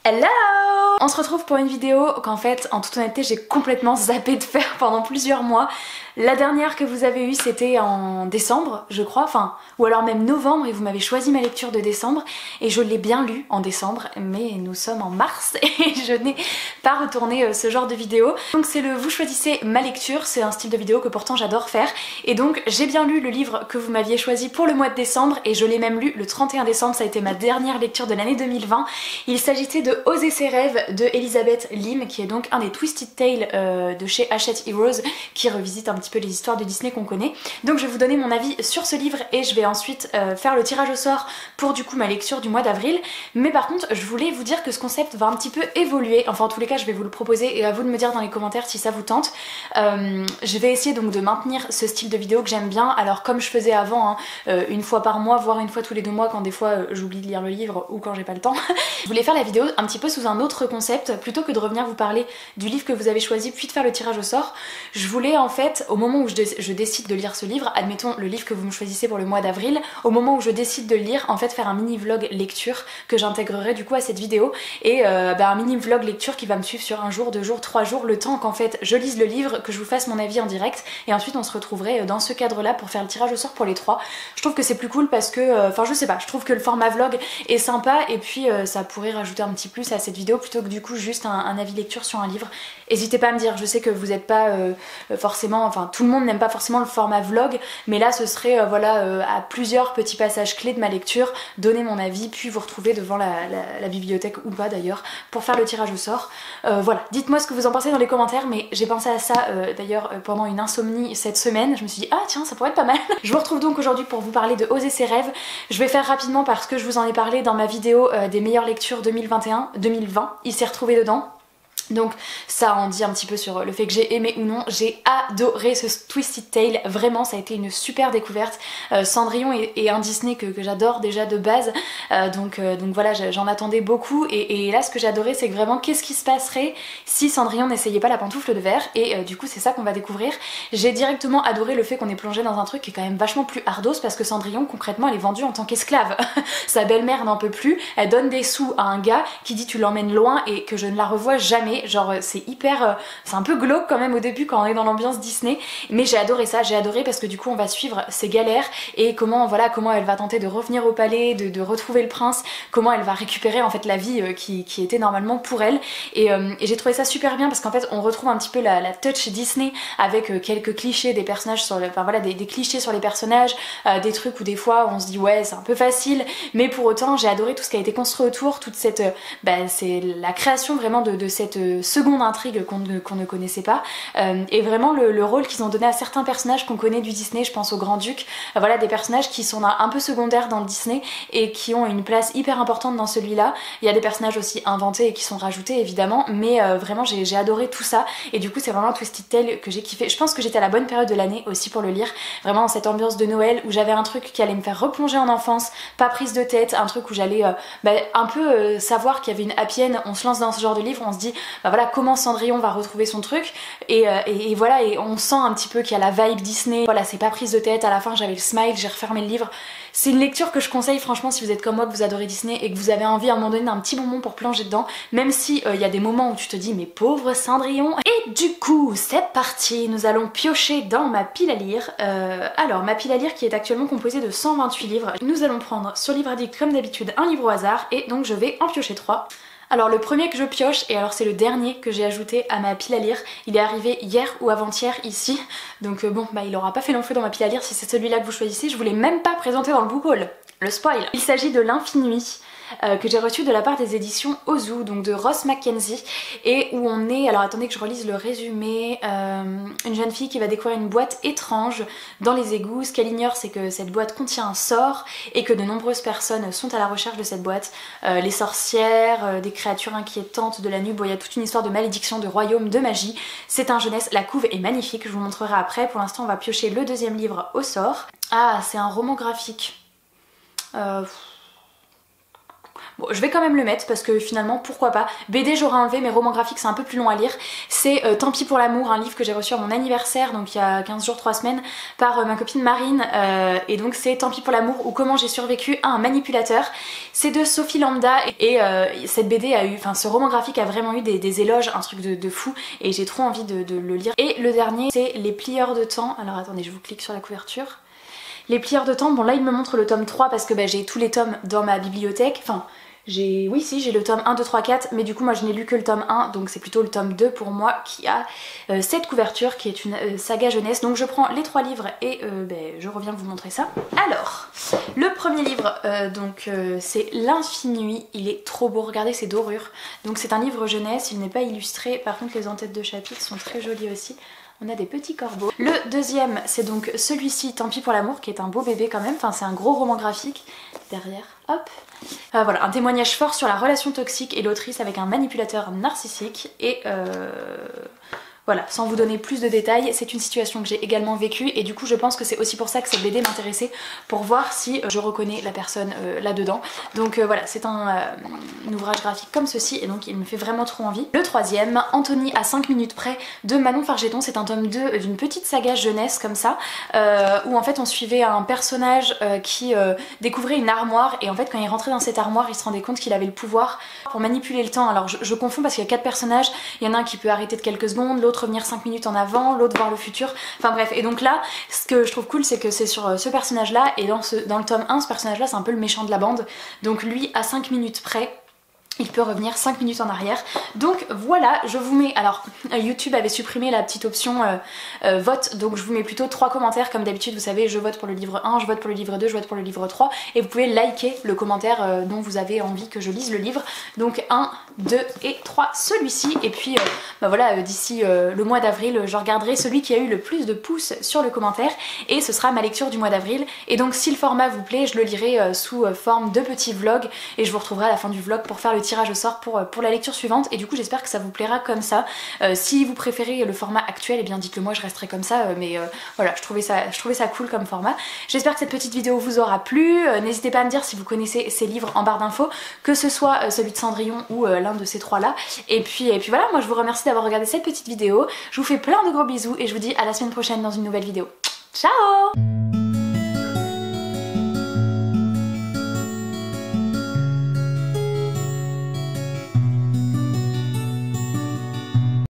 Hello! On se retrouve pour une vidéo qu'en fait, en toute honnêteté, j'ai complètement zappé de faire pendant plusieurs mois. La dernière que vous avez eue, c'était en décembre, je crois, ou alors même novembre, et vous m'avez choisi ma lecture de décembre, et je l'ai bien lue en décembre, mais nous sommes en mars, et je n'ai pas retourné ce genre de vidéo. Donc c'est le vous choisissez ma lecture, c'est un style de vidéo que pourtant j'adore faire, et donc j'ai bien lu le livre que vous m'aviez choisi pour le mois de décembre, et je l'ai même lu le 31 décembre, ça a été ma dernière lecture de l'année 2020. Il s'agissait de Oser ses rêves de Elizabeth Lim, qui est donc un des Twisted Tales de chez Hachette Heroes, qui revisite un petit peu les histoires de Disney qu'on connaît. Donc je vais vous donner mon avis sur ce livre et je vais ensuite faire le tirage au sort pour du coup ma lecture du mois d'avril. Mais par contre je voulais vous dire que ce concept va un petit peu évoluer, enfin en tous les cas je vais vous le proposer et à vous de me dire dans les commentaires si ça vous tente. Je vais essayer donc de maintenir ce style de vidéo que j'aime bien, alors comme je faisais avant, une fois par mois, voire une fois tous les 2 mois quand des fois j'oublie de lire le livre ou quand j'ai pas le temps. Je voulais faire la vidéo un petit peu sous un autre concept, plutôt que de revenir vous parler du livre que vous avez choisi puis de faire le tirage au sort. Je voulais en fait, au moment où je décide de lire ce livre, admettons le livre que vous me choisissez pour le mois d'avril, au moment où je décide de le lire, en fait faire un mini vlog lecture que j'intégrerai du coup à cette vidéo, et un mini vlog lecture qui va me suivre sur 1 jour, 2 jours, 3 jours, le temps qu'en fait je lise le livre, que je vous fasse mon avis en direct, et ensuite on se retrouverait dans ce cadre là pour faire le tirage au sort pour les 3. Je trouve que c'est plus cool parce que, je sais pas, je trouve que le format vlog est sympa, et puis ça pourrait rajouter un petit plus à cette vidéo plutôt que du coup juste un avis lecture sur un livre. N'hésitez pas à me dire, je sais que vous n'êtes pas forcément, tout le monde n'aime pas forcément le format vlog, mais là ce serait à plusieurs petits passages clés de ma lecture, donner mon avis, puis vous retrouver devant la bibliothèque ou pas d'ailleurs pour faire le tirage au sort. Voilà, dites-moi ce que vous en pensez dans les commentaires, mais j'ai pensé à ça d'ailleurs pendant une insomnie cette semaine, je me suis dit ah tiens ça pourrait être pas mal. Je vous retrouve donc aujourd'hui pour vous parler de Oser ses rêves. Je vais faire rapidement parce que je vous en ai parlé dans ma vidéo des meilleures lectures 2021-2020, il s'est retrouvé dedans. Donc ça en dit un petit peu sur le fait que j'ai aimé ou non. J'ai adoré ce Twisted Tale, vraiment ça a été une super découverte. Cendrillon est un Disney que j'adore déjà de base, donc voilà, j'en attendais beaucoup, et là ce que j'ai adoré c'est que vraiment qu'est-ce qui se passerait si Cendrillon n'essayait pas la pantoufle de verre, et du coup c'est ça qu'on va découvrir. J'ai directement adoré le fait qu'on est plongé dans un truc qui est quand même vachement plus ardos, parce que Cendrillon concrètement elle est vendue en tant qu'esclave. Sa belle-mère n'en peut plus, elle donne des sous à un gars qui dit tu l'emmènes loin et que je ne la revois jamais. Genre c'est hyper, c'est un peu glauque quand même au début quand on est dans l'ambiance Disney, mais j'ai adoré ça, j'ai adoré parce que du coup on va suivre ses galères et comment elle va tenter de revenir au palais, de retrouver le prince, comment elle va récupérer en fait la vie qui était normalement pour elle, et j'ai trouvé ça super bien parce qu'en fait on retrouve un petit peu la touch Disney avec quelques clichés des personnages sur des clichés sur les personnages, des trucs où des fois on se dit ouais c'est un peu facile, mais pour autant j'ai adoré tout ce qui a été construit autour, toute cette c'est la création vraiment de cette seconde intrigue qu'on ne connaissait pas, et vraiment le rôle qu'ils ont donné à certains personnages qu'on connaît du Disney, je pense au Grand-Duc, des personnages qui sont un peu secondaires dans le Disney et qui ont une place hyper importante dans celui-là. Il y a des personnages aussi inventés et qui sont rajoutés évidemment, mais vraiment j'ai adoré tout ça, et du coup c'est vraiment un Twisted Tale que j'ai kiffé. Je pense que j'étais à la bonne période de l'année aussi pour le lire, vraiment dans cette ambiance de Noël où j'avais un truc qui allait me faire replonger en enfance, pas prise de tête, un truc où j'allais un peu savoir qu'il y avait une happy end. On se lance dans ce genre de livre, on se dit voilà comment Cendrillon va retrouver son truc, et voilà, et on sent un petit peu qu'il y a la vibe Disney, voilà c'est pas prise de tête. À la fin j'avais le smile, j'ai refermé le livre. C'est une lecture que je conseille franchement si vous êtes comme moi, que vous adorez Disney et que vous avez envie à un moment donné d'un petit bonbon pour plonger dedans, même si il y a des moments où tu te dis mais pauvre Cendrillon. Et du coup c'est parti, nous allons piocher dans ma pile à lire. Alors ma pile à lire qui est actuellement composée de 128 livres, nous allons prendre sur Livre Addict comme d'habitude un livre au hasard, et donc je vais en piocher 3. Alors le premier que je pioche, et alors c'est le dernier que j'ai ajouté à ma pile à lire, il est arrivé hier ou avant-hier ici, donc il aura pas fait long feu dans ma pile à lire si c'est celui-là que vous choisissez. Je vous l'ai même pas présenté dans le book haul, le spoil. Il s'agit de L'Infini, que j'ai reçu de la part des éditions Ozu, donc de Ross Mackenzie, et où on est, alors attendez que je relise le résumé, une jeune fille qui va découvrir une boîte étrange dans les égouts. Ce qu'elle ignore c'est que cette boîte contient un sort et que de nombreuses personnes sont à la recherche de cette boîte, les sorcières, des créatures inquiétantes de la nuit. Bon, il y a toute une histoire de malédiction, de royaume, de magie. C'est un jeunesse, la couve est magnifique, je vous montrerai après. Pour l'instant on va piocher le deuxième livre au sort. Ah, c'est un roman graphique. Bon, je vais quand même le mettre parce que finalement pourquoi pas. BD j'aurais enlevé, mais roman graphique c'est un peu plus long à lire. C'est Tant pis pour l'amour, un livre que j'ai reçu à mon anniversaire, donc il y a 15 jours, 3 semaines, par ma copine Marine. Et donc c'est Tant pis pour l'amour ou comment j'ai survécu à un manipulateur. C'est de Sophie Lambda et cette BD a eu, enfin ce roman graphique a vraiment eu des éloges, un truc de fou, et j'ai trop envie de le lire. Et le dernier c'est Les plieurs de temps. Alors attendez, je vous clique sur la couverture. Les plieurs de temps, bon là il me montre le tome 3 parce que bah, j'ai tous les tomes dans ma bibliothèque, enfin j'ai le tome 1, 2, 3, 4, mais du coup moi je n'ai lu que le tome 1, donc c'est plutôt le tome 2 pour moi qui a cette couverture qui est une saga jeunesse. Donc je prends les 3 livres et je reviens vous montrer ça. Alors, le premier livre c'est L'Infini, il est trop beau, regardez ces dorures. Donc c'est un livre jeunesse, il n'est pas illustré, par contre les entêtes de chapitres sont très jolies aussi. On a des petits corbeaux. Le deuxième, c'est donc celui-ci, Tant pis pour l'amour, qui est un beau bébé quand même. Enfin, c'est un gros roman graphique. Derrière, hop. Voilà, un témoignage fort sur la relation toxique et l'autrice avec un manipulateur narcissique. Et voilà, sans vous donner plus de détails, c'est une situation que j'ai également vécue et du coup je pense que c'est aussi pour ça que cette BD m'intéressait, pour voir si je reconnais la personne là-dedans. Donc voilà, c'est un ouvrage graphique comme ceci et donc il me fait vraiment trop envie. Le troisième, Anthony à 5 minutes près de Manon Fargeton, c'est un tome 2 d'une petite saga jeunesse comme ça, où en fait on suivait un personnage qui découvrait une armoire et en fait quand il rentrait dans cette armoire il se rendait compte qu'il avait le pouvoir pour manipuler le temps. Alors je confonds parce qu'il y a 4 personnages, il y en a un qui peut arrêter de quelques secondes, l'autre revenir 5 minutes en avant, l'autre voir le futur, enfin bref. Et donc là ce que je trouve cool c'est que c'est sur ce personnage là et dans le tome 1 ce personnage là c'est un peu le méchant de la bande, donc lui à 5 minutes près il peut revenir 5 minutes en arrière. Donc voilà, je vous mets, alors YouTube avait supprimé la petite option vote, donc je vous mets plutôt 3 commentaires comme d'habitude. Vous savez, je vote pour le livre 1, je vote pour le livre 2, je vote pour le livre 3 et vous pouvez liker le commentaire dont vous avez envie que je lise le livre. Donc 1, 2 et 3 celui-ci, et puis voilà, d'ici le mois d'avril je regarderai celui qui a eu le plus de pouces sur le commentaire et ce sera ma lecture du mois d'avril. Et donc si le format vous plaît, je le lirai sous forme de petits vlogs et je vous retrouverai à la fin du vlog pour faire le tirage au sort pour la lecture suivante. Et du coup j'espère que ça vous plaira comme ça. Si vous préférez le format actuel, et bien dites-le moi, je resterai comme ça, mais voilà, je trouvais ça cool comme format. J'espère que cette petite vidéo vous aura plu. N'hésitez pas à me dire si vous connaissez ces livres en barre d'infos, que ce soit celui de Cendrillon ou l'un de ces 3 là. Et puis voilà, moi je vous remercie d'avoir regardé cette petite vidéo. Je vous fais plein de gros bisous et je vous dis à la semaine prochaine dans une nouvelle vidéo. Ciao!